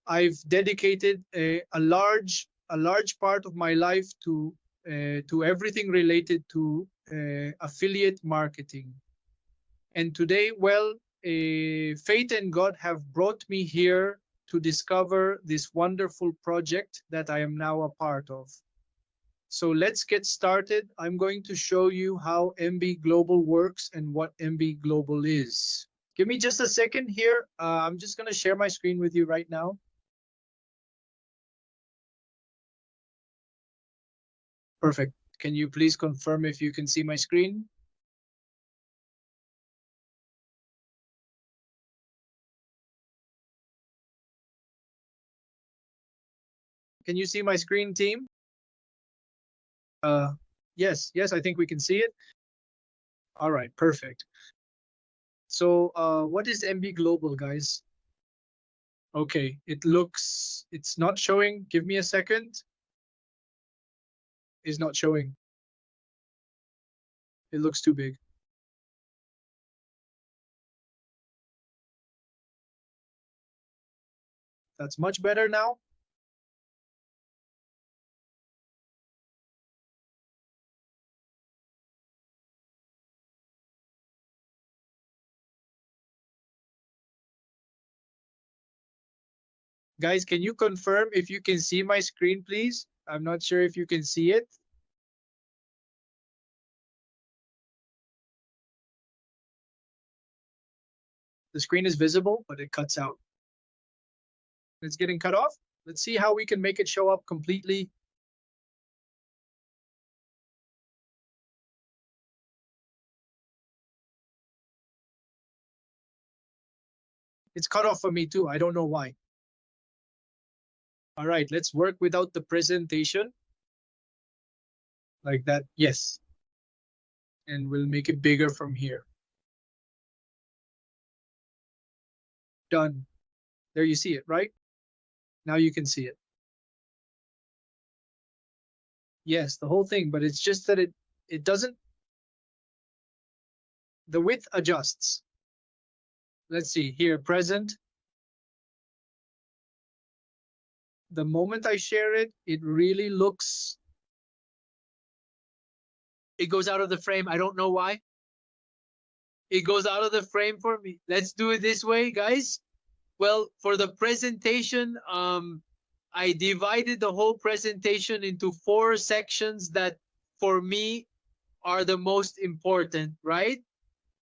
I've dedicated a large part of my life to everything related to affiliate marketing. And today, well, fate and God have brought me here to discover this wonderful project that I am now a part of. So let's get started. I'm going to show you how NV Global works and what NV Global is. Give me just a second here. I'm just going to share my screen with you right now. Perfect. Can you please confirm if you can see my screen? Can you see my screen, team? Yes, I think we can see it. All right, perfect. So what is NV Global, guys? Okay, it's not showing. Give me a second. It's not showing. It looks too big. That's much better now. Guys, can you confirm if you can see my screen, please? I'm not sure if you can see it. The screen is visible, but it cuts out. It's getting cut off. Let's see how we can make it show up completely. It's cut off for me too. I don't know why. All right, let's work without the presentation. Like that, yes. And we'll make it bigger from here. Done. There you see it, right? Now you can see it. Yes, the whole thing, but it's just that it doesn't, the width adjusts. Let's see here, present. The moment I share it, it really looks, it goes out of the frame. I don't know why. It goes out of the frame for me. Let's do it this way, guys. Well, for the presentation, I divided the whole presentation into 4 sections that for me are the most important, right?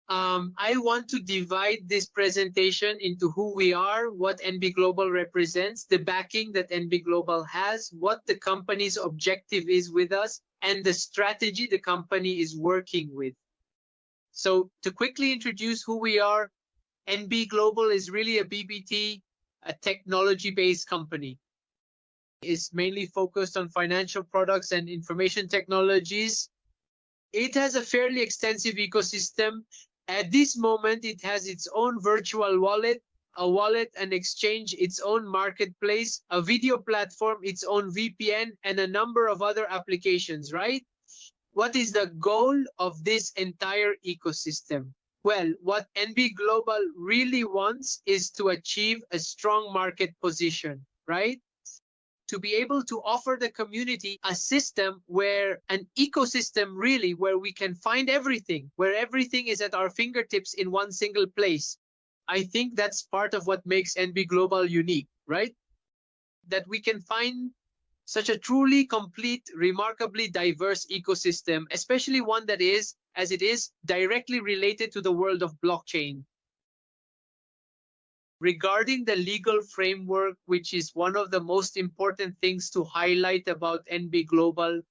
I want to divide this presentation into who we are, what NV Global represents, the backing that NV Global has, what the company's objective is with us, and the strategy the company is working with. So to quickly introduce who we are, NV Global is really a BBT, a technology-based company. It's mainly focused on financial products and information technologies. It has a fairly extensive ecosystem. At this moment, it has its own virtual wallet, a wallet and exchange, its own marketplace, a video platform, its own VPN, and a number of other applications, right? What is the goal of this entire ecosystem? Well, what NV Global really wants is to achieve a strong market position, right? To be able to offer the community a system where an ecosystem really where we can find everything, where everything is at our fingertips in one single place. I think that's part of what makes NV Global unique, right? That we can find such a truly complete, remarkably diverse ecosystem, especially one that is, as it is, directly related to the world of blockchain. Regarding the legal framework, which is one of the most important things to highlight about NV Global,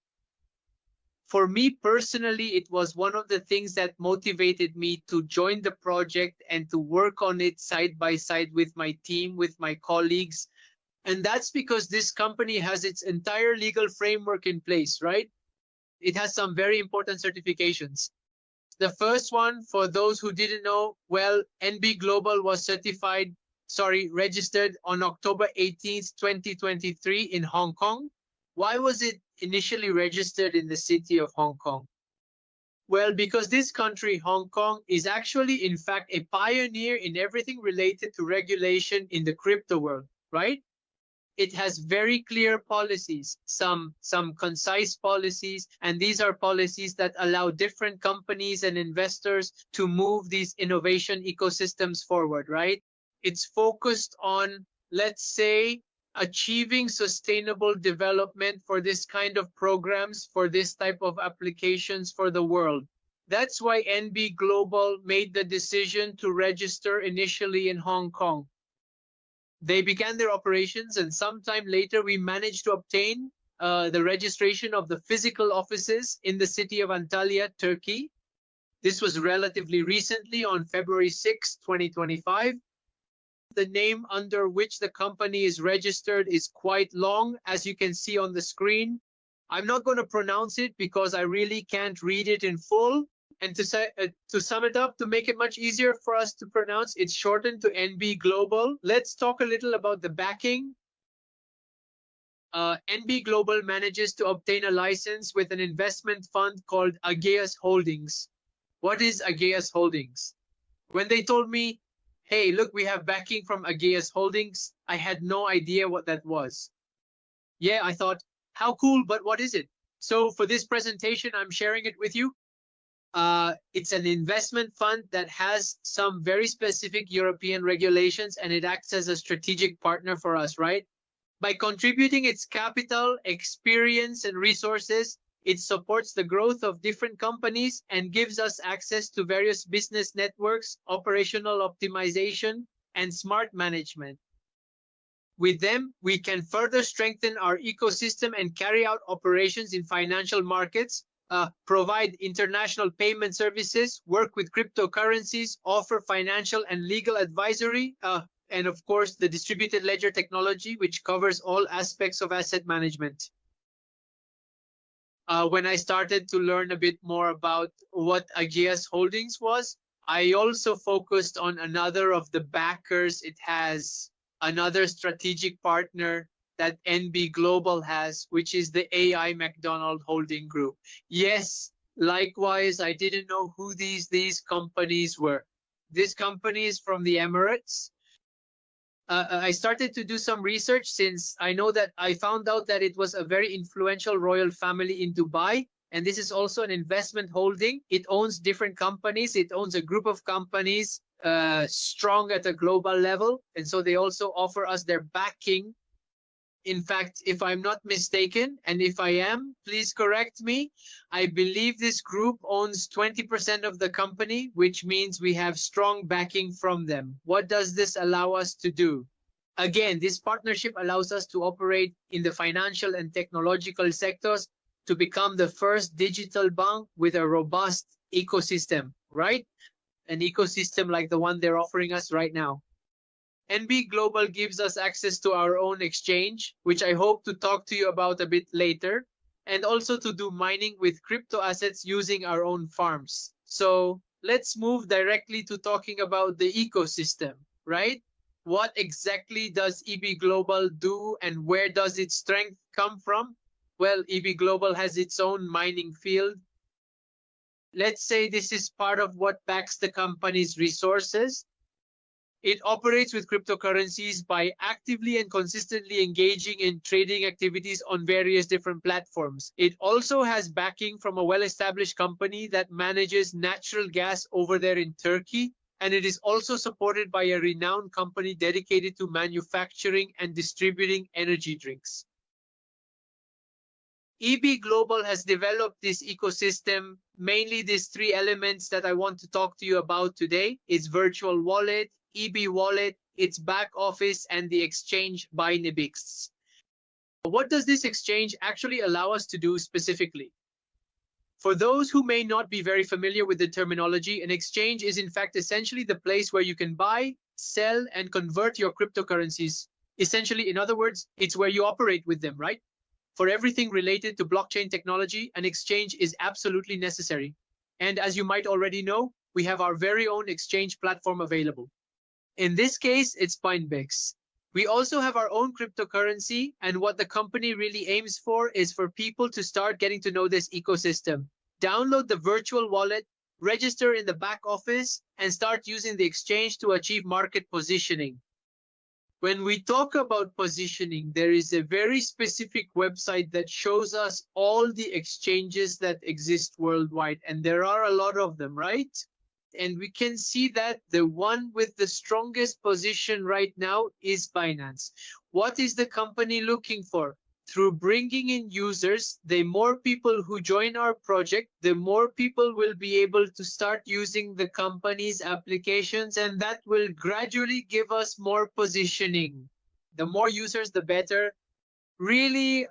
for me personally, it was one of the things that motivated me to join the project and to work on it side by side with my team, with my colleagues. And that's because this company has its entire legal framework in place, right? It has some very important certifications. The first one, for those who didn't know, well, NV Global was registered on October 18th, 2023 in Hong Kong. Why was it initially registered in the city of Hong Kong? Well, because this country, Hong Kong, is actually, in fact, a pioneer in everything related to regulation in the crypto world, right? it has very clear policies, some concise policies, and these are policies that allow different companies and investors to move these innovation ecosystems forward, right? It's focused on, let's say, achieving sustainable development for this kind of programs, for this type of applications for the world. That's why NV Global made the decision to register initially in Hong Kong. They began their operations, and sometime later we managed to obtain the registration of the physical offices in the city of Antalya, Turkey. This was relatively recently on February 6, 2025. The name under which the company is registered is quite long, as you can see on the screen. I'm not going to pronounce it because I really can't read it in full. And to sum it up, to make it much easier for us to pronounce, it's shortened to NV Global. Let's talk a little about the backing. NV Global manages to obtain a license with an investment fund called Ageas Holdings. What is Ageas Holdings? When they told me, hey, look, we have backing from Ageas Holdings, I had no idea what that was. Yeah, I thought, how cool, but what is it? So for this presentation, I'm sharing it with you. It's an investment fund that has some very specific European regulations, and it acts as a strategic partner for us, right? By contributing its capital, experience, and resources, it supports the growth of different companies and gives us access to various business networks, operational optimization, and smart management. With them, we can further strengthen our ecosystem and carry out operations in financial markets, provide international payment services, work with cryptocurrencies, offer financial and legal advisory, and of course, the distributed ledger technology, which covers all aspects of asset management. When I started to learn a bit more about what Ageas Holdings was, I also focused on another of the backers. It has another strategic partner that NV Global has, which is the AI McDonald Holding Group. Yes, likewise, I didn't know who these companies were. This company is from the Emirates. I started to do some research since I know that I found out that it was a very influential royal family in Dubai. And this is also an investment holding. It owns different companies. It owns a group of companies strong at a global level. And so they also offer us their backing. In fact, if I'm not mistaken, and if I am, please correct me, I believe this group owns 20% of the company, which means we have strong backing from them. What does this allow us to do? Again, this partnership allows us to operate in the financial and technological sectors to become the first digital bank with a robust ecosystem, right? An ecosystem like the one they're offering us right now. NV Global gives us access to our own exchange, which I hope to talk to you about a bit later, and also to do mining with crypto assets using our own farms. So let's move directly to talking about the ecosystem, right? What exactly does EB Global do and where does its strength come from? Well, EB Global has its own mining field. Let's say this is part of what backs the company's resources. It operates with cryptocurrencies by actively and consistently engaging in trading activities on various different platforms. It also has backing from a well-established company that manages natural gas over there in Turkey, and it is also supported by a renowned company dedicated to manufacturing and distributing energy drinks. EB Global has developed this ecosystem, mainly these three elements that I want to talk to you about today. Its virtual wallet, EB Wallet, its back office, and the exchange BITNEVEX. What does this exchange actually allow us to do specifically? For those who may not be very familiar with the terminology, an exchange is in fact essentially the place where you can buy, sell, and convert your cryptocurrencies. Essentially, in other words, it's where you operate with them, right? For everything related to blockchain technology, an exchange is absolutely necessary. And as you might already know, we have our very own exchange platform available. In this case, it's BITNEVEX. We also have our own cryptocurrency, and what the company really aims for is for people to start getting to know this ecosystem. Download the virtual wallet, register in the back office, and start using the exchange to achieve market positioning. When we talk about positioning, there is a very specific website that shows us all the exchanges that exist worldwide, and there are a lot of them, right? And we can see that the one with the strongest position right now is Binance. What is the company looking for? Through bringing in users, the more people who join our project, the more people will be able to start using the company's applications, and that will gradually give us more positioning. The more users, the better. Really,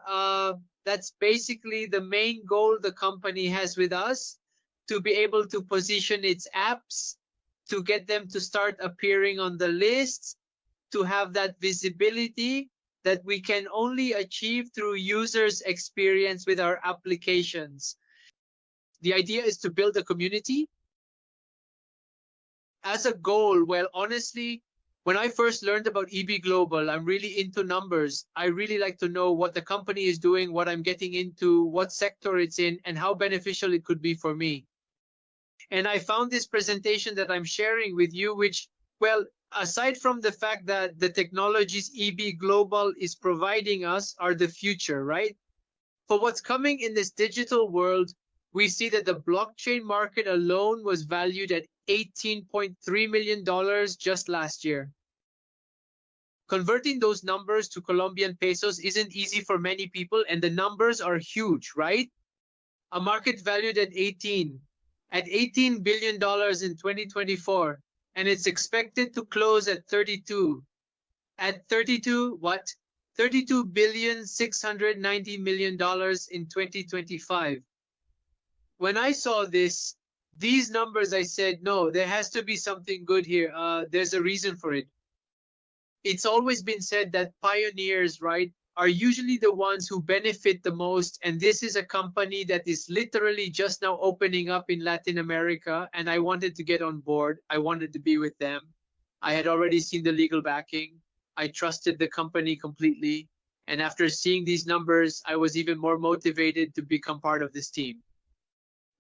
that's basically the main goal the company has with us, to be able to position its apps, to get them to start appearing on the lists, to have that visibility that we can only achieve through users' experience with our applications. The idea is to build a community. As a goal, well, honestly, when I first learned about EB Global, I'm really into numbers. I really like to know what the company is doing, what I'm getting into, what sector it's in, and how beneficial it could be for me. And I found this presentation that I'm sharing with you, which, well, aside from the fact that the technologies EB Global is providing us are the future, right? For what's coming in this digital world, we see that the blockchain market alone was valued at $18.3 million just last year. Converting those numbers to Colombian pesos isn't easy for many people, and the numbers are huge, right? A market valued at $18 billion in 2024, and it's expected to close at 32. At 32, what? $32,690,000,000 in 2025. When I saw these numbers, I said, no, there has to be something good here. There's a reason for it. It's always been said that pioneers, right, are usually the ones who benefit the most. And this is a company that is literally just now opening up in Latin America. And I wanted to get on board. I wanted to be with them. I had already seen the legal backing. I trusted the company completely. And after seeing these numbers, I was even more motivated to become part of this team.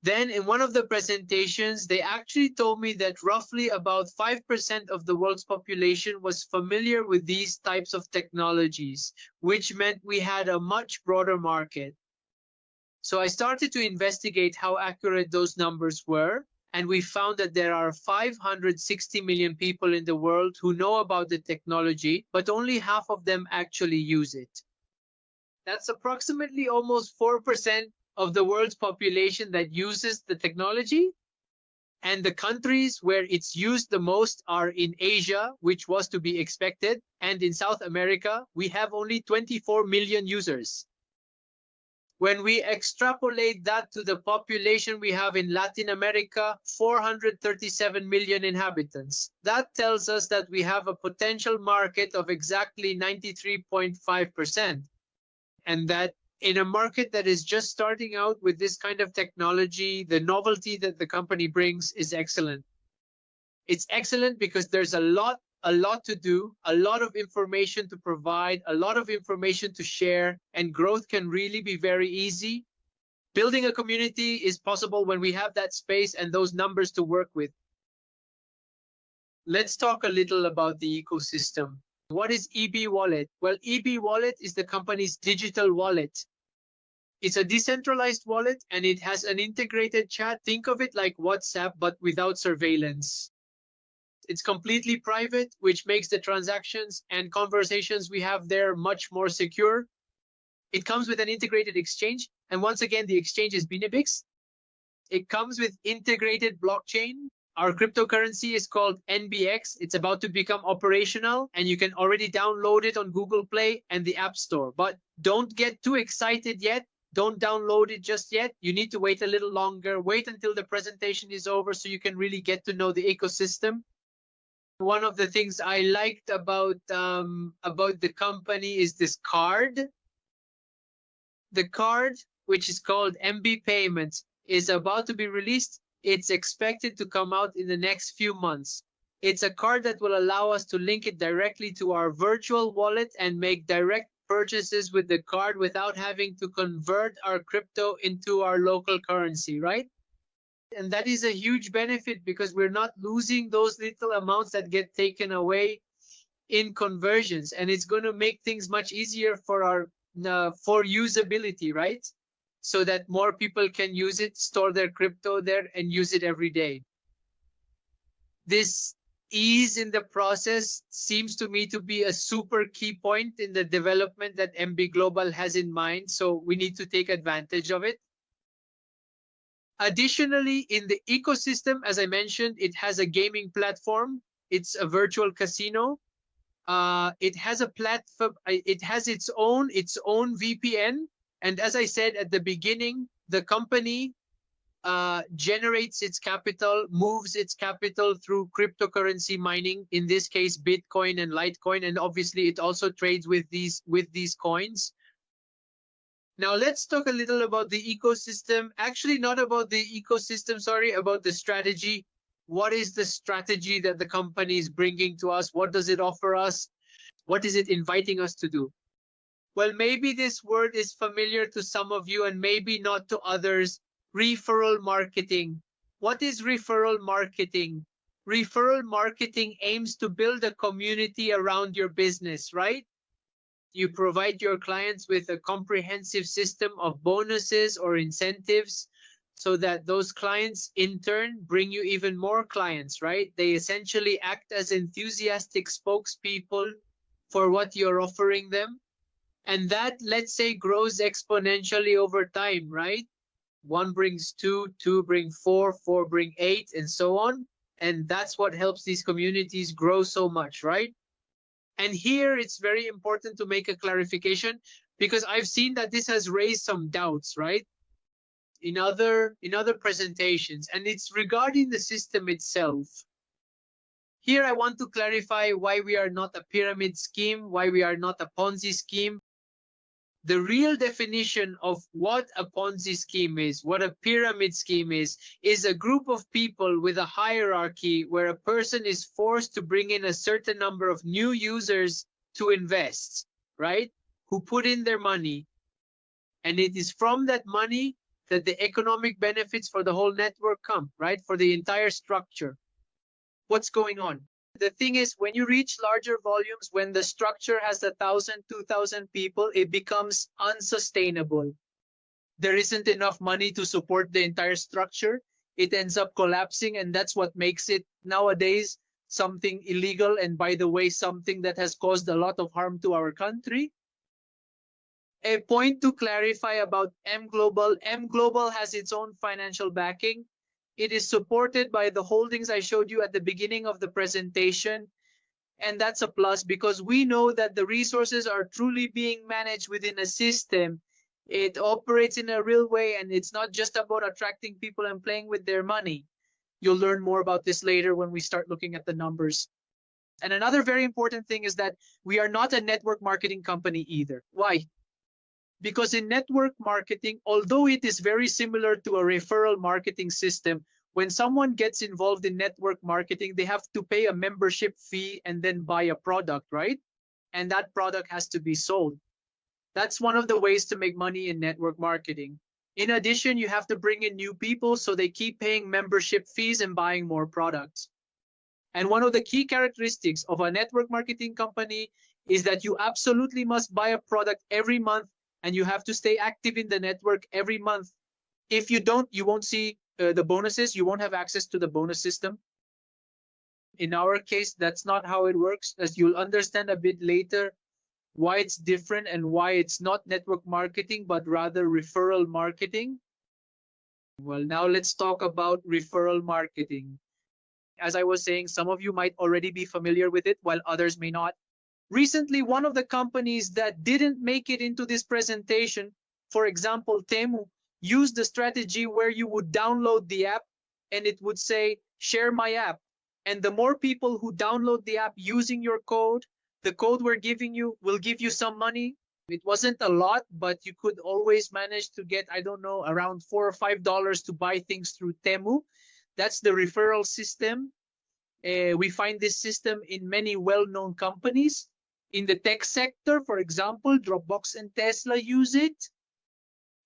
Then in one of the presentations, they actually told me that roughly about 5% of the world's population was familiar with these types of technologies, which meant we had a much broader market. So I started to investigate how accurate those numbers were, and we found that there are 560 million people in the world who know about the technology, but only half of them actually use it. That's approximately almost 4% of the world's population that uses the technology. And the countries where it's used the most are in Asia, which was to be expected, and in South America, we have only 24 million users. When we extrapolate that to the population we have in Latin America, 437 million inhabitants, that tells us that we have a potential market of exactly 93.5%. And that in a market that is just starting out with this kind of technology, the novelty that the company brings is excellent. It's excellent because there's a lot to do, a lot of information to provide, a lot of information to share, and growth can really be very easy. Building a community is possible when we have that space and those numbers to work with. Let's talk a little about the ecosystem. What is EB Wallet? Well, EB Wallet is the company's digital wallet. It's a decentralized wallet and it has an integrated chat. Think of it like WhatsApp, but without surveillance. It's completely private, which makes the transactions and conversations we have there much more secure. It comes with an integrated exchange. And once again, the exchange is BITNEVEX. It comes with integrated blockchain. Our cryptocurrency is called NVX. It's about to become operational and you can already download it on Google Play and the App Store. But don't get too excited yet. Don't download it just yet. You need to wait a little longer. Wait until the presentation is over so you can really get to know the ecosystem. One of the things I liked about the company is this card. The card, which is called MB Payments, is about to be released. It's expected to come out in the next few months. It's a card that will allow us to link it directly to our virtual wallet and make direct purchases with the card without having to convert our crypto into our local currency, right? And that is a huge benefit because we're not losing those little amounts that get taken away in conversions, and it's going to make things much easier for our for usability, right? So that more people can use it, store their crypto there, and use it every day. This ease in the process seems to me to be a super key point in the development that NV Global has in mind, so we need to take advantage of it. Additionally, in the ecosystem, as I mentioned, it has a gaming platform. It's a virtual casino. It has a platform. It has its own VPN. And as I said at the beginning, the company generates its capital, moves its capital through cryptocurrency mining. In this case, Bitcoin and Litecoin, and obviously it also trades with these coins. Now let's talk a little about the ecosystem. Actually, not about the ecosystem, sorry, about the strategy. What is the strategy that the company is bringing to us? What does it offer us? What is it inviting us to do? Well, maybe this word is familiar to some of you and maybe not to others. Referral marketing. What is referral marketing? Referral marketing aims to build a community around your business, right? You provide your clients with a comprehensive system of bonuses or incentives so that those clients in turn bring you even more clients, right? They essentially act as enthusiastic spokespeople for what you're offering them. And that, let's say, grows exponentially over time, right? 1 brings 2, 2 bring 4, 4 bring 8, and so on. And that's what helps these communities grow so much, right? And here it's very important to make a clarification, because I've seen that this has raised some doubts, right? In other presentations, and it's regarding the system itself. Here I want to clarify why we are not a pyramid scheme, why we are not a Ponzi scheme. The real definition of what a Ponzi scheme is, what a pyramid scheme is a group of people with a hierarchy where a person is forced to bring in a certain number of new users to invest, right? Who put in their money. And it is from that money that the economic benefits for the whole network come, right? For the entire structure. What's going on? The thing is, when you reach larger volumes, when the structure has 1,000, 2,000 people, it becomes unsustainable. There isn't enough money to support the entire structure. It ends up collapsing, and that's what makes it nowadays something illegal, and by the way, something that has caused a lot of harm to our country. A point to clarify about NV Global. NV Global has its own financial backing. It is supported by the holdings I showed you at the beginning of the presentation. And that's a plus, because we know that the resources are truly being managed within a system. It operates in a real way, and it's not just about attracting people and playing with their money. You'll learn more about this later when we start looking at the numbers. And another very important thing is that we are not a network marketing company either. Why? Because in network marketing, although it is very similar to a referral marketing system, when someone gets involved in network marketing, they have to pay a membership fee and then buy a product, right? And that product has to be sold. That's one of the ways to make money in network marketing. In addition, you have to bring in new people, so they keep paying membership fees and buying more products. And one of the key characteristics of a network marketing company is that you absolutely must buy a product every month, and you have to stay active in the network every month. If you don't, you won't see the bonuses. You won't have access to the bonus system. In our case, that's not how it works, as you'll understand a bit later why it's different and why it's not network marketing, but rather referral marketing. Well, now let's talk about referral marketing. As I was saying, some of you might already be familiar with it, while others may not. Recently, one of the companies that didn't make it into this presentation, for example, Temu, used the strategy where you would download the app and it would say, share my app. And the more people who download the app using your code, the code we're giving you will give you some money. It wasn't a lot, but you could always manage to get, I don't know, around $4 or $5 to buy things through Temu. That's the referral system. We find this system in many well-known companies. In the tech sector, for example, Dropbox and Tesla use it.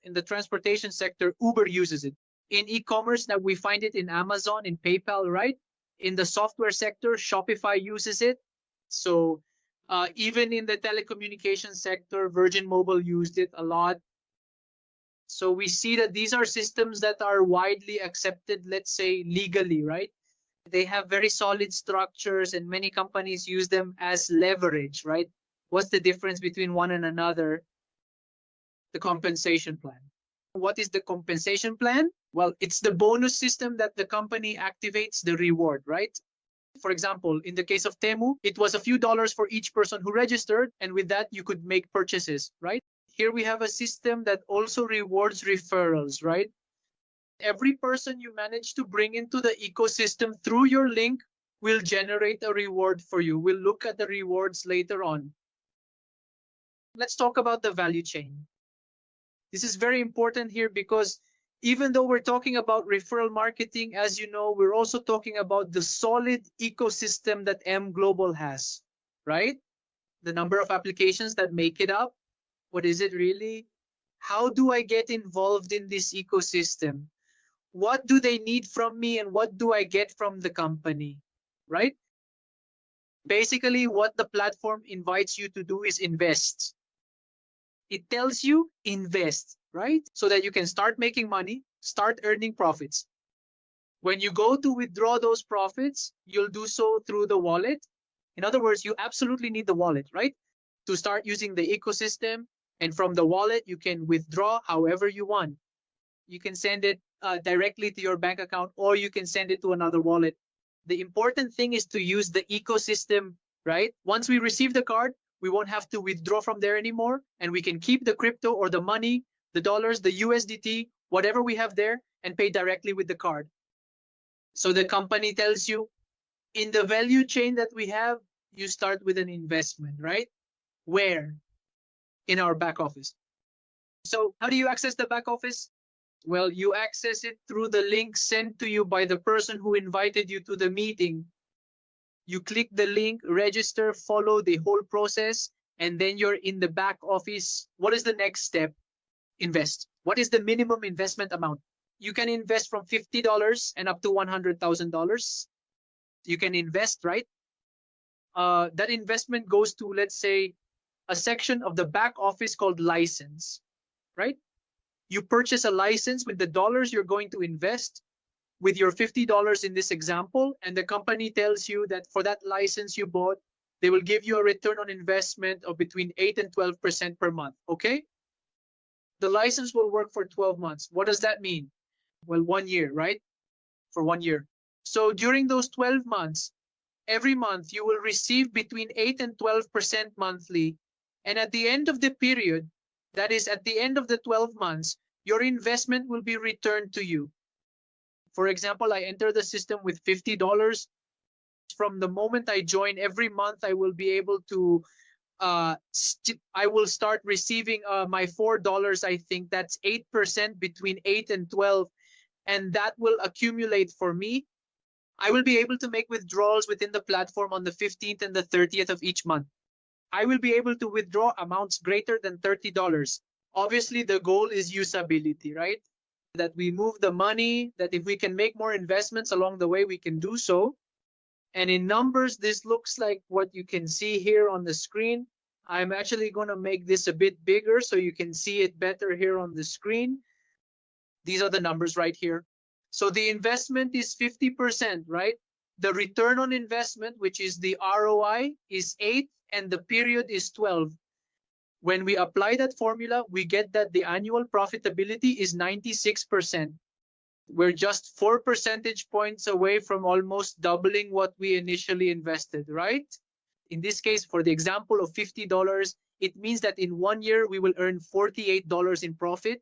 In the transportation sector, Uber uses it. In e-commerce, now we find it in Amazon, in PayPal, right? In the software sector, Shopify uses it. So Even in the telecommunications sector, Virgin Mobile used it a lot. So we see that these are systems that are widely accepted, let's say legally, right? They have very solid structures and many companies use them as leverage, right? What's the difference between one and another? The compensation plan. What is the compensation plan? Well, it's the bonus system that the company activates the reward, right? For example, in the case of Temu, it was a few dollars for each person who registered, and with that, you could make purchases, right? Here we have a system that also rewards referrals, right? Every person you manage to bring into the ecosystem through your link will generate a reward for you. We'll look at the rewards later on. Let's talk about the value chain. This is very important here because even though we're talking about referral marketing, as you know, we're also talking about the solid ecosystem that NV Global has, right? The number of applications that make it up. What is it really? How do I get involved in this ecosystem? What do they need from me and what do I get from the company, right? Basically, what the platform invites you to do is invest. It tells you invest, right? So that you can start making money, start earning profits. When you go to withdraw those profits, you'll do so through the wallet. In other words, you absolutely need the wallet, right? To start using the ecosystem. And from the wallet, you can withdraw however you want. You can send it directly to your bank account, or you can send it to another wallet. The important thing is to use the ecosystem, right? Once we receive the card, we won't have to withdraw from there anymore, and we can keep the crypto or the money, the dollars, the USDT, whatever we have there, and pay directly with the card. So the company tells you, in the value chain that we have, you start with an investment, right? Where? In our back office. So how do you access the back office? Well, you access it through the link sent to you by the person who invited you to the meeting. You click the link, register, follow the whole process, and then you're in the back office. What is the next step? Invest. What is the minimum investment amount? You can invest from $50 and up to $100,000. You can invest, right? That investment goes to, let's say, a section of the back office called license, right? You purchase a license with the dollars you're going to invest, with your $50 in this example, and the company tells you that for that license you bought, they will give you a return on investment of between 8 and 12% per month, okay? The license will work for 12 months. What does that mean? Well, 1 year, right? For 1 year. So during those 12 months, every month you will receive between 8 and 12% monthly, and at the end of the period, that is at the end of the 12 months, your investment will be returned to you. For example, I enter the system with $50. From the moment I join, every month I will be able to, I will start receiving my $4. I think that's 8% between 8 and 12. And that will accumulate for me. I will be able to make withdrawals within the platform on the 15th and the 30th of each month. I will be able to withdraw amounts greater than $30. Obviously, the goal is usability, right? That we move the money, that if we can make more investments along the way, we can do so. And in numbers, this looks like what you can see here on the screen. I'm actually going to make this a bit bigger so you can see it better here on the screen. These are the numbers right here. So the investment is 50%, right? The return on investment, which is the ROI, is 8, and the period is 12. When we apply that formula, we get that the annual profitability is 96%. We're just 4 percentage points away from almost doubling what we initially invested, right? In this case, for the example of $50, it means that in 1 year, we will earn $48 in profit.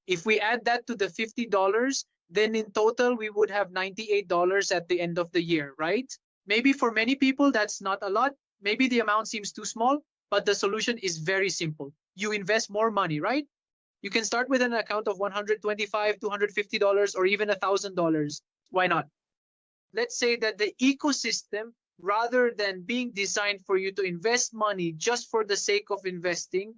If we add that to the $50, then in total, we would have $98 at the end of the year, right? Maybe for many people, that's not a lot. Maybe the amount seems too small, but the solution is very simple. You invest more money, right? You can start with an account of $125, $250, or even $1,000. Why not? Let's say that the ecosystem, rather than being designed for you to invest money just for the sake of investing,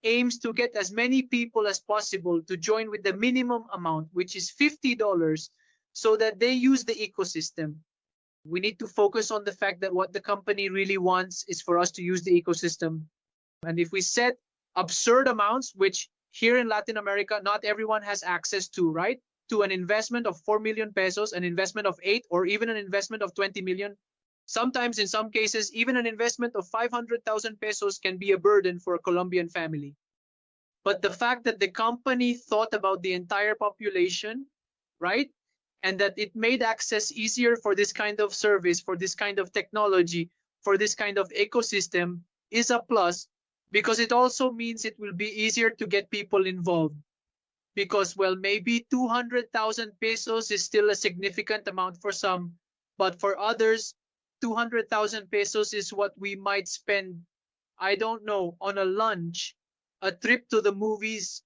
aims to get as many people as possible to join with the minimum amount, which is $50, so that they use the ecosystem. We need to focus on the fact that what the company really wants is for us to use the ecosystem. And if we set absurd amounts, which here in Latin America, not everyone has access to, right? To an investment of 4 million pesos, an investment of 8, or even an investment of 20 million. Sometimes, in some cases, even an investment of 500,000 pesos can be a burden for a Colombian family. But the fact that the company thought about the entire population, right? And that it made access easier for this kind of service, for this kind of technology, for this kind of ecosystem is a plus, because it also means it will be easier to get people involved. Because, well, maybe 200,000 pesos is still a significant amount for some, but for others, 200,000 pesos is what we might spend, I don't know, on a lunch, a trip to the movies.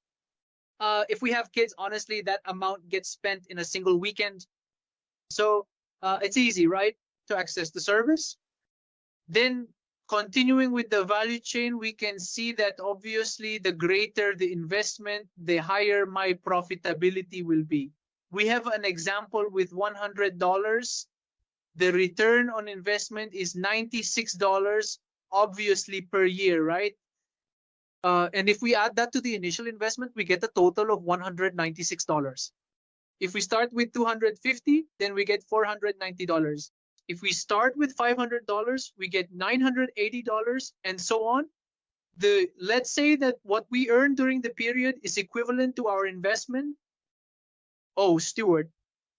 If we have kids, honestly, that amount gets spent in a single weekend. So it's easy, right, to access the service. Then continuing with the value chain, we can see that obviously the greater the investment, the higher my profitability will be. We have an example with $100. The return on investment is $96, obviously per year, right? And if we add that to the initial investment, we get a total of $196. If we start with 250, then we get $490. If we start with $500, we get $980, and so on. Let's say that what we earn during the period is equivalent to our investment. Oh, Stewart,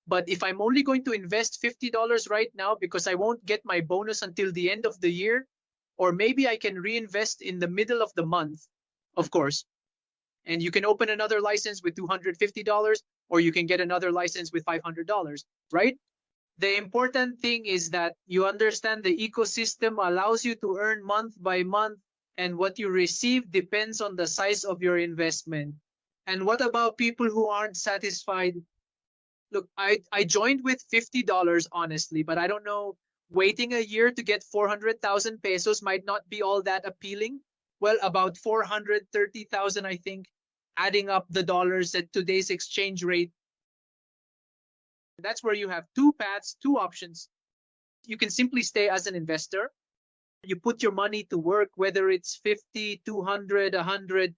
but if I'm only going to invest $50 right now because I won't get my bonus until the end of the year, or maybe I can reinvest in the middle of the month, of course. And you can open another license with $250, or you can get another license with $500, right? The important thing is that you understand the ecosystem allows you to earn month by month, and what you receive depends on the size of your investment. And what about people who aren't satisfied? Look, I joined with $50, honestly, but I don't know. Waiting a year to get 400,000 pesos might not be all that appealing. Well, about 430,000, I think, adding up the dollars at today's exchange rate. That's where you have two paths, two options. You can simply stay as an investor. You put your money to work, whether it's 50, 200, 100.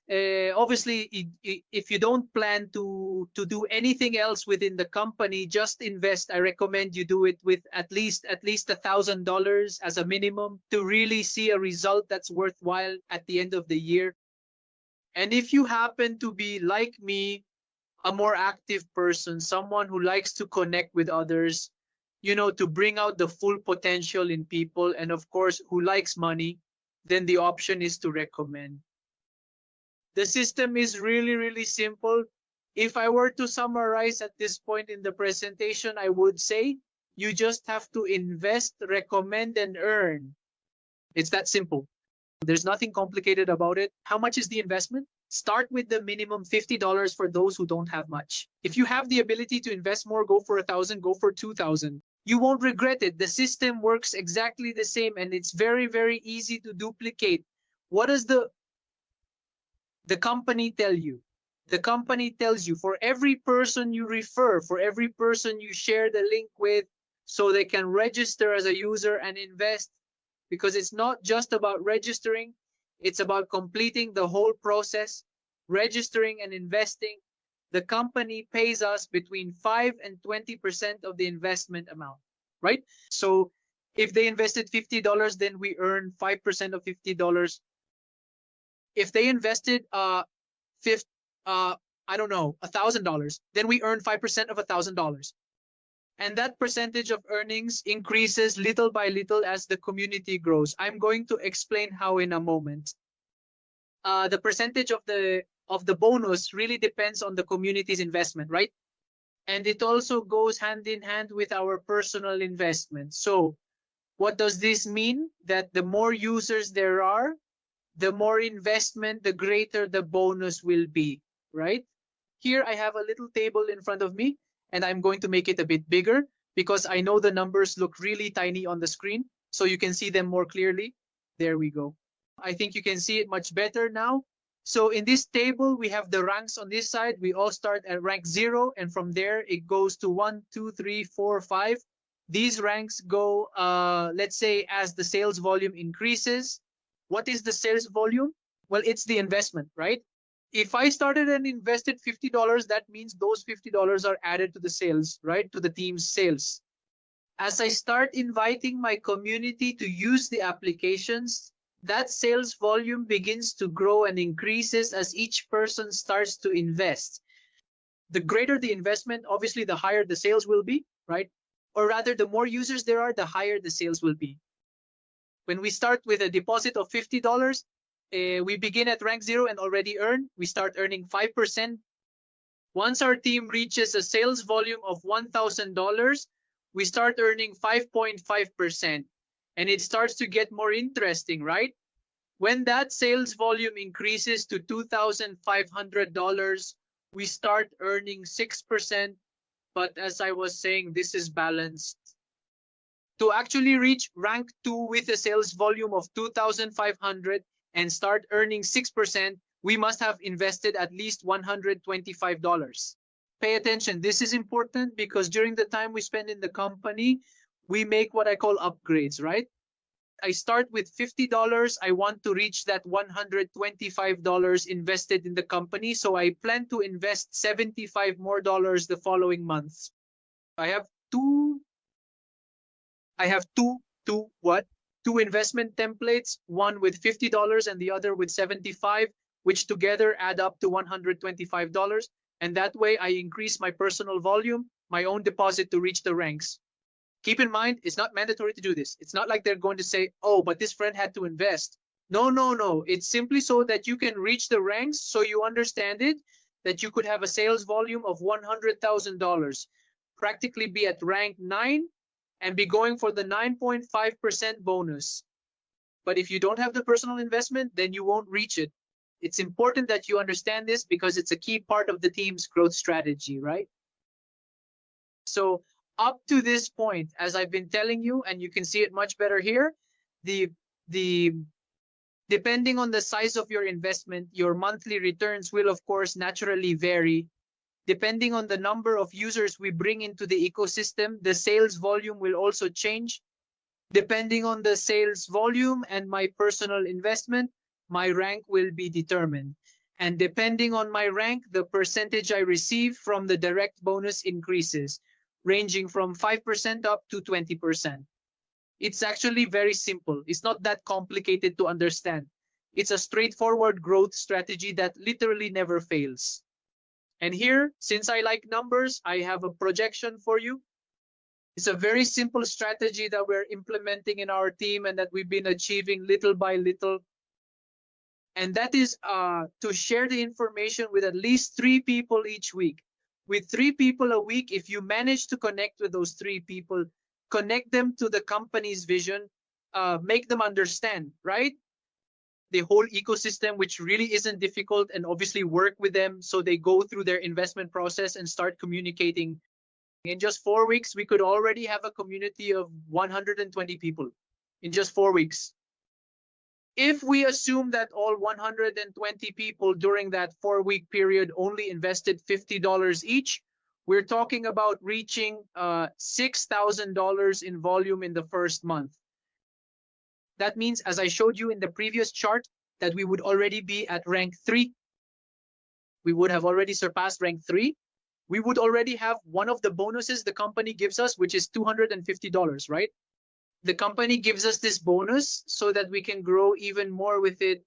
Obviously, if you don't plan to do anything else within the company, just invest. I recommend you do it with at least $1,000 as a minimum to really see a result that's worthwhile at the end of the year. And if you happen to be like me, a more active person, someone who likes to connect with others, to bring out the full potential in people, and of course, who likes money, then the option is to recommend. The system is really, really simple. If I were to summarize at this point in the presentation, I would say you just have to invest, recommend, and earn. It's that simple. There's nothing complicated about it. How much is the investment? Start with the minimum $50 for those who don't have much. If you have the ability to invest more, go for 1,000, go for 2,000. You won't regret it. The system works exactly the same, and it's very, very easy to duplicate. What does the company tell you? The company tells you for every person you refer, for every person you share the link with, so they can register as a user and invest, because it's not just about registering, it's about completing the whole process, registering and investing. The company pays us between 5 and 20% of the investment amount, right? So if they invested $50, then we earn 5% of $50. If they invested I don't know, $1,000, then we earn 5% of $1,000. And that percentage of earnings increases little by little as the community grows. I'm going to explain how in a moment. The percentage of the bonus really depends on the community's investment, right? And it also goes hand in hand with our personal investment. So what does this mean? That the more users there are, the more investment, the greater the bonus will be, right? Here I have a little table in front of me, and I'm going to make it a bit bigger because I know the numbers look really tiny on the screen, so you can see them more clearly. There we go. I think you can see it much better now. So in this table, we have the ranks on this side. We all start at rank 0, and from there it goes to 1, 2, 3, 4, 5. These ranks go, let's say, as the sales volume increases. What is the sales volume? Well, it's the investment, right? If I started and invested $50, that means those $50 are added to the sales, right? To the team's sales. As I start inviting my community to use the applications, that sales volume begins to grow and increases as each person starts to invest. The greater the investment, obviously, the higher the sales will be, right? Or rather, the more users there are, the higher the sales will be. When we start with a deposit of $50, we begin at rank 0 and already earn. We start earning 5%. Once our team reaches a sales volume of $1,000, we start earning 5.5%. And it starts to get more interesting, right? When that sales volume increases to $2,500, we start earning 6%. But as I was saying, this is balanced. To actually reach rank 2 with a sales volume of 2,500 and start earning 6%, we must have invested at least $125. Pay attention. This is important because during the time we spend in the company, we make what I call upgrades, right? I start with $50. I want to reach that $125 invested in the company. So I plan to invest $75 more the following months. I have two investment templates, one with $50 and the other with $75, which together add up to $125. And that way I increase my personal volume, my own deposit to reach the ranks. Keep in mind, it's not mandatory to do this. It's not like they're going to say, oh, but this friend had to invest. No. It's simply so that you can reach the ranks, so you understand it, that you could have a sales volume of $100,000, practically be at rank 9 and be going for the 9.5% bonus. But if you don't have the personal investment, then you won't reach it. It's important that you understand this because it's a key part of the team's growth strategy, right? So up to this point, as I've been telling you, and you can see it much better here, depending on the size of your investment, your monthly returns will, of course, naturally vary. Depending on the number of users we bring into the ecosystem, the sales volume will also change. Depending on the sales volume and my personal investment, my rank will be determined. And depending on my rank, the percentage I receive from the direct bonus increases, ranging from 5% up to 20%. It's actually very simple. It's not that complicated to understand. It's a straightforward growth strategy that literally never fails. And here, since I like numbers, I have a projection for you. It's a very simple strategy that we're implementing in our team and that we've been achieving little by little. And that is to share the information with at least 3 people each week. With 3 people a week, if you manage to connect with those 3 people, connect them to the company's vision, make them understand, right? The whole ecosystem, which really isn't difficult, and obviously work with them so they go through their investment process and start communicating. In just 4 weeks, we could already have a community of 120 people in just 4 weeks. If we assume that all 120 people during that 4-week period only invested $50 each, we're talking about reaching $6,000 in volume in the first month. That means, as I showed you in the previous chart, that we would already be at rank 3. We would have already surpassed rank 3. We would already have one of the bonuses the company gives us, which is $250, right? The company gives us this bonus so that we can grow even more with it,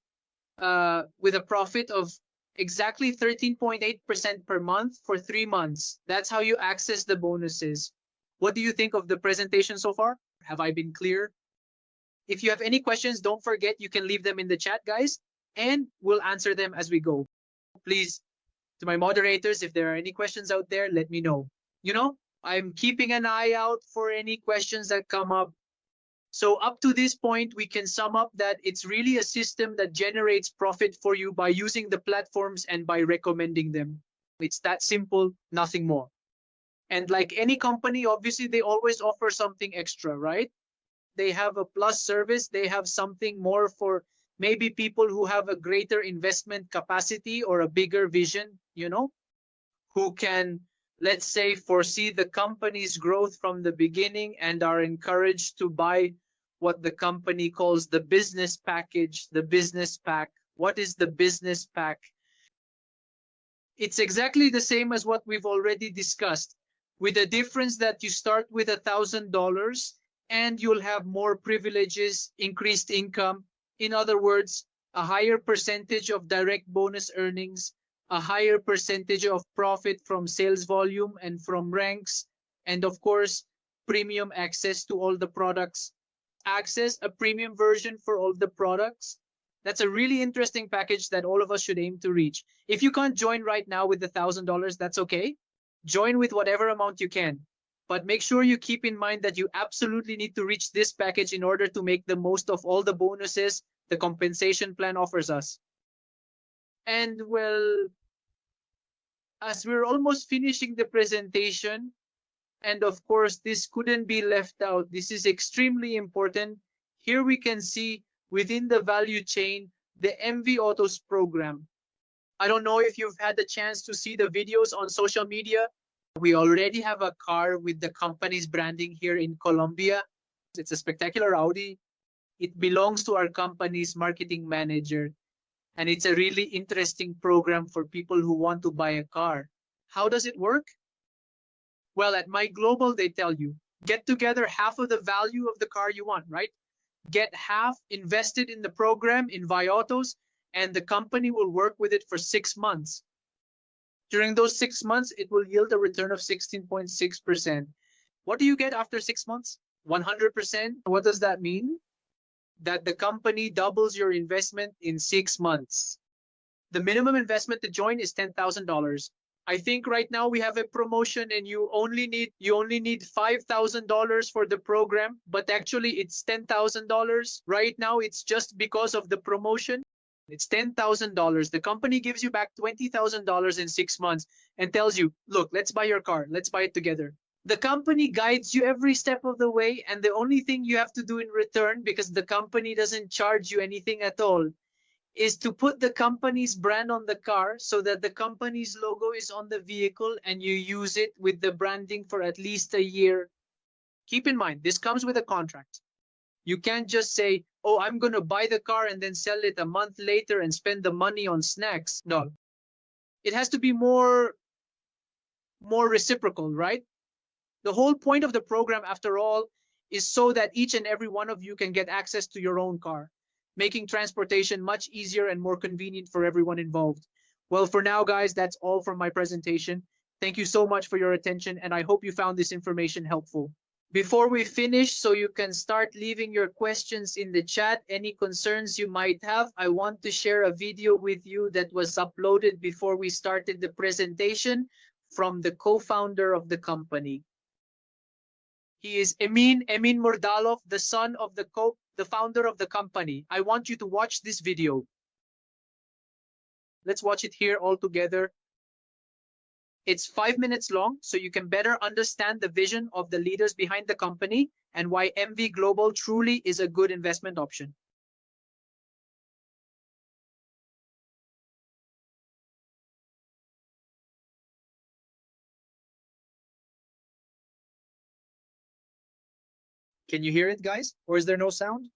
with a profit of exactly 13.8% per month for 3 months. That's how you access the bonuses. What do you think of the presentation so far? Have I been clear? If you have any questions, don't forget you can leave them in the chat, guys, and we'll answer them as we go. Please, to my moderators, if there are any questions out there, let me know. You know, I'm keeping an eye out for any questions that come up. So up to this point, we can sum up that it's really a system that generates profit for you by using the platforms and by recommending them. It's that simple, nothing more. And like any company, obviously, they always offer something extra, right? They have a plus service. They have something more for maybe people who have a greater investment capacity or a bigger vision, you know, who can let's say, foresee the company's growth from the beginning and are encouraged to buy what the company calls the business package, the business pack. What is the business pack? It's exactly the same as what we've already discussed, with the difference that you start with $1,000 and you'll have more privileges, increased income. In other words, a higher percentage of direct bonus earnings, a higher percentage of profit from sales volume and from ranks, and of course, premium access to all the products. Access a premium version for all the products. That's a really interesting package that all of us should aim to reach. If you can't join right now with the $1,000, that's okay. Join with whatever amount you can. But make sure you keep in mind that you absolutely need to reach this package in order to make the most of all the bonuses the compensation plan offers us. And well, as we're almost finishing the presentation, and of course, this couldn't be left out. This is extremely important. Here we can see within the value chain, the MV Autos program. I don't know if you've had the chance to see the videos on social media. We already have a car with the company's branding here in Colombia. It's a spectacular Audi. It belongs to our company's marketing manager. And it's a really interesting program for people who want to buy a car. How does it work? Well, at My Global, they tell you, get together half of the value of the car you want, right? Get half invested in the program in Viautos, and the company will work with it for 6 months. During those 6 months, it will yield a return of 16.6%. What do you get after 6 months? 100%. What does that mean? That the company doubles your investment in 6 months. The minimum investment to join is $10,000. I think right now we have a promotion and you only need $5,000 for the program, but actually it's $10,000. Right now it's just because of the promotion. It's $10,000. The company gives you back $20,000 in 6 months and tells you, look, let's buy your car. Let's buy it together. The company guides you every step of the way, and the only thing you have to do in return, because the company doesn't charge you anything at all, is to put the company's brand on the car so that the company's logo is on the vehicle and you use it with the branding for at least a year. Keep in mind, this comes with a contract. You can't just say, oh, I'm going to buy the car and then sell it a month later and spend the money on snacks. No. It has to be more reciprocal, right? The whole point of the program, after all, is so that each and every one of you can get access to your own car, making transportation much easier and more convenient for everyone involved. Well, for now, guys, that's all from my presentation. Thank you so much for your attention, and I hope you found this information helpful. Before we finish, so you can start leaving your questions in the chat, any concerns you might have, I want to share a video with you that was uploaded before we started the presentation from the co-founder of the company. He is Emin Murdalov, the son of the founder of the company. I want you to watch this video. Let's watch it here all together. It's 5 minutes long, so you can better understand the vision of the leaders behind the company and why NV Global truly is a good investment option. Can you hear it, guys? Or is there no sound?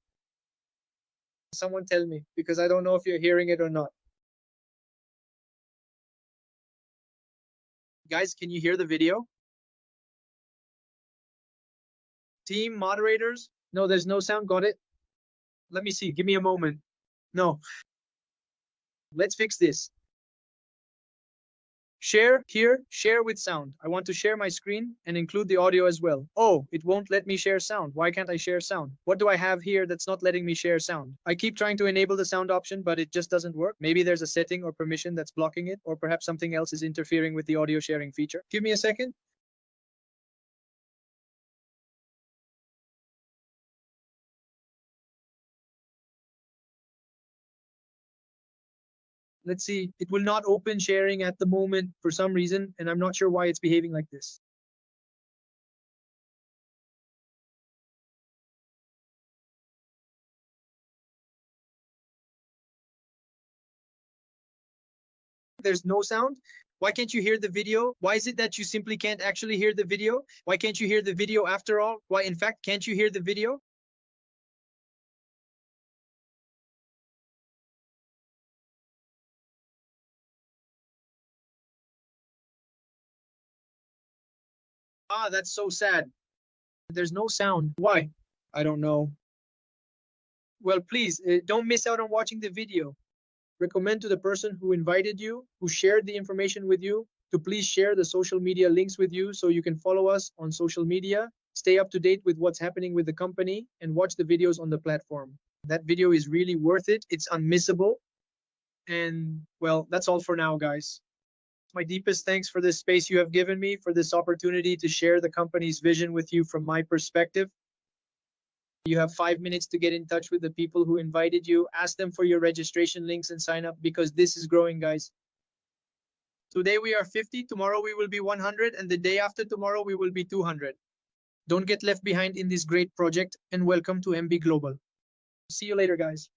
Someone tell me, because I don't know if you're hearing it or not. Guys, can you hear the video? Team moderators? No, there's no sound. Got it? Let me see. Give me a moment. No. Let's fix this. Share here, share with sound. I want to share my screen and include the audio as well. Oh, it won't let me share sound. Why can't I share sound? What do I have here that's not letting me share sound? I keep trying to enable the sound option, but it just doesn't work. Maybe there's a setting or permission that's blocking it, or perhaps something else is interfering with the audio sharing feature. Give me a second. Let's see. It will not open sharing at the moment for some reason, and I'm not sure why it's behaving like this. There's no sound. Why can't you hear the video? Why is it that you simply can't actually hear the video? Why can't you hear the video after all? Why, in fact, can't you hear the video? Ah, that's so sad. There's no sound. Why? I don't know. Well, please, don't miss out on watching the video. Recommend to the person who invited you, who shared the information with you, to please share the social media links with you so you can follow us on social media, stay up to date with what's happening with the company, and watch the videos on the platform. That video is really worth it. It's unmissable. And well, that's all for now, guys. My deepest thanks for this space you have given me, for this opportunity to share the company's vision with you from my perspective. You have 5 minutes to get in touch with the people who invited you. Ask them for your registration links and sign up, because this is growing, guys. Today we are 50, tomorrow we will be 100, and the day after tomorrow we will be 200. Don't get left behind in this great project, and welcome to NV Global. See you later, guys.